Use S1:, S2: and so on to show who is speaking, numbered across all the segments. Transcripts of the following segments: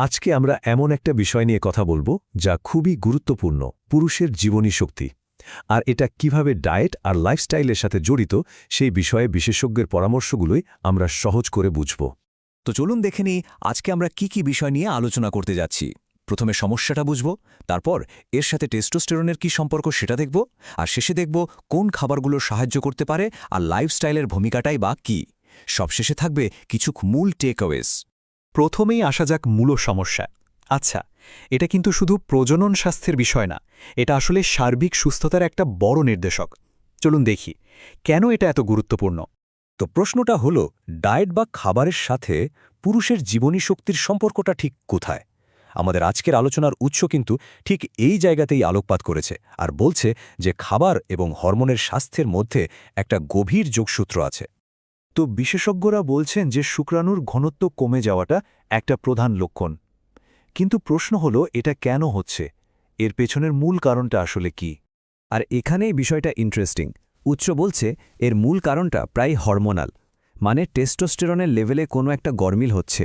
S1: আজকে আমরা এমন একটা বিষয় নিয়ে কথা বলবো যা খুবই গুরুত্বপূর্ণ, পুরুষের জীবনী শক্তি। আর এটা কিভাবে ডায়েট আর লাইফস্টাইলের সাথে জড়িত সেই বিষয়ে বিশেষজ্ঞের পরামর্শগুলোই আমরা সহজ করে বুঝব।
S2: তো চলুন দেখে নিই আজকে আমরা কি বিষয় নিয়ে আলোচনা করতে যাচ্ছি। প্রথমে সমস্যাটা বুঝব, তারপর এর সাথে টেস্টোস্টেরনের কি সম্পর্ক সেটা দেখব, আর শেষে দেখব কোন খাবারগুলো সাহায্য করতে পারে আর লাইফস্টাইলের ভূমিকাটাই বা কী। সবশেষে থাকবে কিছু মূল টেকঅ্যাওয়েজ।
S3: প্রথমেই আসা যাক মূল সমস্যা। আচ্ছা, এটা কিন্তু শুধু প্রজনন স্বাস্থ্যের বিষয় না, এটা আসলে সার্বিক সুস্থতার একটা বড় নির্দেশক। চলুন দেখি কেন এটা এত গুরুত্বপূর্ণ।
S2: তো প্রশ্নটা হলো, ডায়েট বা খাবারের সাথে পুরুষের জীবনী শক্তির সম্পর্কটা ঠিক কোথায়? আমাদের আজকের আলোচনার উৎস কিন্তু ঠিক এই জায়গাতেই আলোকপাত করেছে আর বলছে যে খাবার এবং হরমোনের স্বাস্থ্যের মধ্যে একটা গভীর যোগসূত্র আছে।
S1: তো বিশেষজ্ঞরা বলছেন যে শুক্রাণুর ঘনত্ব কমে যাওয়াটা একটা প্রধান লক্ষণ। কিন্তু প্রশ্ন হলো, এটা কেন হচ্ছে? এর পেছনের মূল কারণটা আসলে কি?
S2: আর এখানেই বিষয়টা ইন্টারেস্টিং। উৎস বলছে এর মূল কারণটা প্রায় হরমোনাল, মানে টেস্টোস্টেরনের লেভেলে কোনো একটা গরমিল হচ্ছে।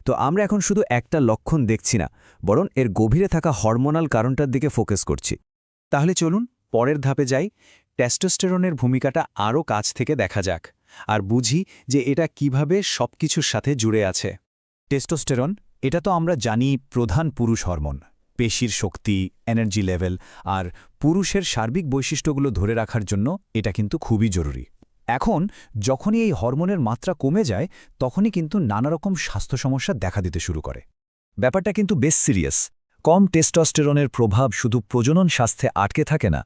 S2: তো আমরা এখন শুধু একটা লক্ষণ দেখছি না, বরং এর গভীরে থাকা হরমোনাল কারণটার দিকে ফোকাস করছি।
S3: তাহলে চলুন পরের ধাপে যাই, টেস্টোস্টেরনের ভূমিকাটা আরও কাছ থেকে দেখা যাক আর বুঝি যে এটা কিভাবে সবকিছুর সাথে জুড়ে আছে। টেস্টোস্টেরন, এটা তো আমরা জানি প্রধান পুরুষ হরমোন। পেশির শক্তি, এনার্জি লেভেল আর পুরুষের সার্বিক বৈশিষ্ট্যগুলো ধরে রাখার জন্য এটা কিন্তু খুবই জরুরি। এখন যখনই এই হরমোনের মাত্রা কমে যায়, তখনই কিন্তু নানারকম স্বাস্থ্য সমস্যা দেখা দিতে শুরু করে।
S2: ব্যাপারটা কিন্তু বেশ সিরিয়াস। কম টেস্টোস্টেরনের প্রভাব শুধু প্রজনন স্বাস্থ্যে আটকে থাকে না।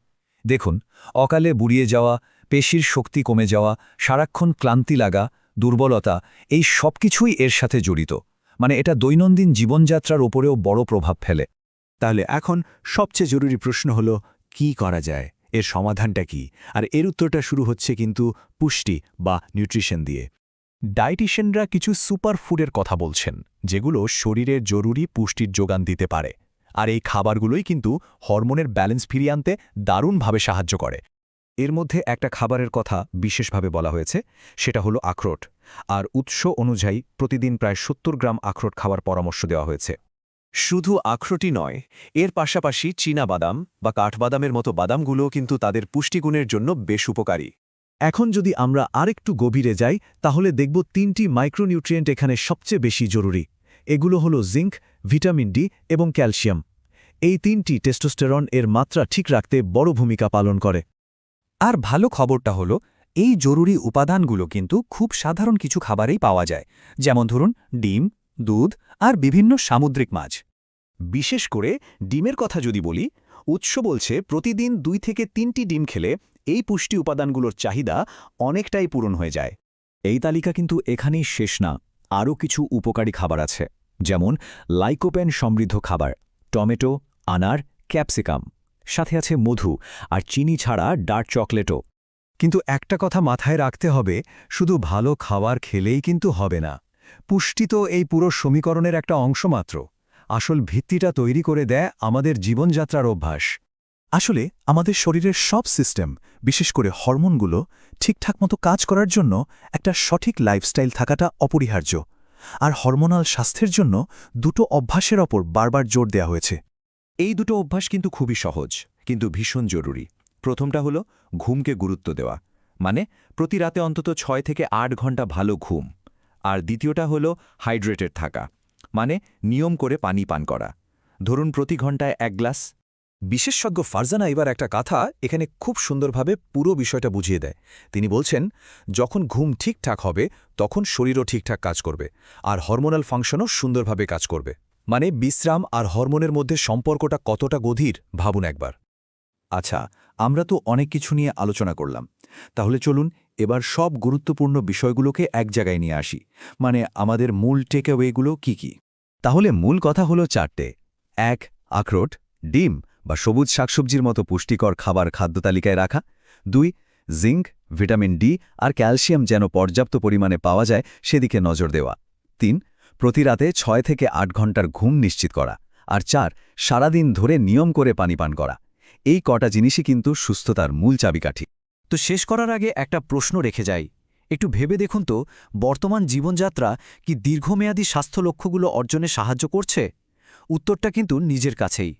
S2: দেখুন, অকালে বুড়িয়ে যাওয়া, পেশির শক্তি কমে যাওয়া, সারাক্ষণ ক্লান্তি লাগা, দুর্বলতা, এই সব কিছুই এর সাথে জড়িত। মানে এটা দৈনন্দিন জীবনযাত্রার ওপরেও বড় প্রভাব ফেলে।
S3: তাহলে এখন সবচেয়ে জরুরি প্রশ্ন হলো, কি করা যায়? এর সমাধানটা কি? আর এর উত্তরটা শুরু হচ্ছে কিন্তু পুষ্টি বা নিউট্রিশন দিয়ে। ডায়েটিশিয়ানরা কিছু সুপারফুডের কথা বলছেন, যেগুলো শরীরের জরুরি পুষ্টির যোগান দিতে পারে। আর এই খাবারগুলোই কিন্তু হরমোনের ব্যালেন্স ফিরিয়ে আনতে দারুণভাবে সাহায্য করে।
S2: এর মধ্যে একটা খাবারের কথা বিশেষভাবে বলা হয়েছে, সেটা হলো আখরোট। আর উৎস অনুযায়ী প্রতিদিন প্রায় ৭০ গ্রাম আখরোট খাওয়ার পরামর্শ দেওয়া হয়েছে।
S3: শুধু আখরোটই নয়, এর পাশাপাশি চীনা বাদাম বা কাঠবাদামের মতো বাদামগুলোও কিন্তু তাদের পুষ্টিগুণের জন্য বেশ উপকারী।
S1: এখন যদি আমরা আরেকটু গভীরে যাই, তাহলে দেখব ৩টি মাইক্রোনিউট্রিয়েন্ট এখানে সবচেয়ে বেশি জরুরি। এগুলো হলো জিঙ্ক, ভিটামিন ডি এবং ক্যালসিয়াম। এই ৩টি টেস্টোস্টেরন এর মাত্রা ঠিক রাখতে বড় ভূমিকা পালন করে।
S2: আর ভালো খবরটা হলো, এই জরুরি উপাদানগুলো কিন্তু খুব সাধারণ কিছু খাবারেই পাওয়া যায়, যেমন ধরুন ডিম, দুধ আর বিভিন্ন সামুদ্রিক মাছ।
S3: বিশেষ করে ডিমের কথা যদি বলি, উৎস বলছে প্রতিদিন ২ থেকে ৩টি ডিম খেলে এই পুষ্টি উপাদানগুলোর চাহিদা অনেকটাই পূরণ হয়ে যায়।
S2: এই তালিকা কিন্তু এখানেই শেষ না, আরও কিছু উপকারী খাবার আছে, যেমন লাইকোপেন সমৃদ্ধ খাবার, টমেটো, আনার, ক্যাপসিকাম। সাথে আছে মধু আর চিনি ছাড়া ডার্ক চকলেটও।
S1: কিন্তু একটা কথা মাথায় রাখতে হবে, শুধু ভালো খাবার খেলেই কিন্তু হবে না। পুষ্টি তো এই পুরো সমীকরণের একটা অংশ মাত্র। আসল ভিত্তিটা তৈরি করে দেয় আমাদের জীবনযাত্রার অভ্যাস।
S3: আসলে আমাদের শরীরের সব সিস্টেম, বিশেষ করে হরমোনগুলো ঠিকঠাক মতো কাজ করার জন্য একটা সঠিক লাইফস্টাইল থাকাটা অপরিহার্য। আর হরমোনাল স্বাস্থ্যের জন্য দুটো অভ্যাসের ওপর বারবার জোর দেওয়া হয়েছে।
S2: এই দুটো অভ্যাস কিন্তু খুবই সহজ, কিন্তু ভীষণ জরুরি। প্রথমটা হলো ঘুমকে গুরুত্ব দেওয়া, মানে প্রতি রাতে অন্তত ৬ থেকে ৮ ঘন্টা ভালো ঘুম। আর দ্বিতীয়টা হলো হাইড্রেটেড থাকা, মানে নিয়ম করে পানি পান করা, ধরুন প্রতি ঘন্টায় ১ গ্লাস।
S3: বিশেষজ্ঞ ফারজানা এবার একটা কথা এখানে খুব সুন্দরভাবে পুরো বিষয়টা বুঝিয়ে দেয়। তিনি বলছেন, যখন ঘুম ঠিকঠাক হবে তখন শরীরও ঠিকঠাক কাজ করবে, আর হরমোনাল ফাংশনও সুন্দরভাবে কাজ করবে। মানে বিশ্রাম আর হরমোনের মধ্যে সম্পর্কটা কতটা গভীর ভাবুন একবার।
S2: আচ্ছা, আমরা তো অনেক কিছু নিয়ে আলোচনা করলাম, তাহলে চলুন এবার সব গুরুত্বপূর্ণ বিষয়গুলোকে এক জায়গায় নিয়ে আসি। মানে আমাদের মূল টেকঅ্যাওয়েগুলো কি?
S1: তাহলে মূল কথা হলো ৪টে। ১. আখরোট, ডিম বা সবুজ শাকসবজির মতো পুষ্টিকর খাবার খাদ্য তালিকায় রাখা। ২. জিঙ্ক, ভিটামিন ডি আর ক্যালসিয়াম যেন পর্যাপ্ত পরিমাণে পাওয়া যায় সেদিকে নজর দেওয়া। ৩. প্রতি রাতে ৬ থেকে ৮ ঘন্টার ঘুম নিশ্চিত করা। আর ৪. সারাদিন ধরে নিয়ম করে পানি পান করা। এই কটা জিনিসই কিন্তু সুস্থতার মূল চাবিকাঠি।
S3: তো শেষ করার আগে একটা প্রশ্ন রেখে যাই, একটু ভেবে দেখুন তো, বর্তমান জীবনযাত্রা কি দীর্ঘমেয়াদী স্বাস্থ্য লক্ষ্যগুলো অর্জনে সাহায্য করছে? উত্তরটা কিন্তু নিজের কাছেই।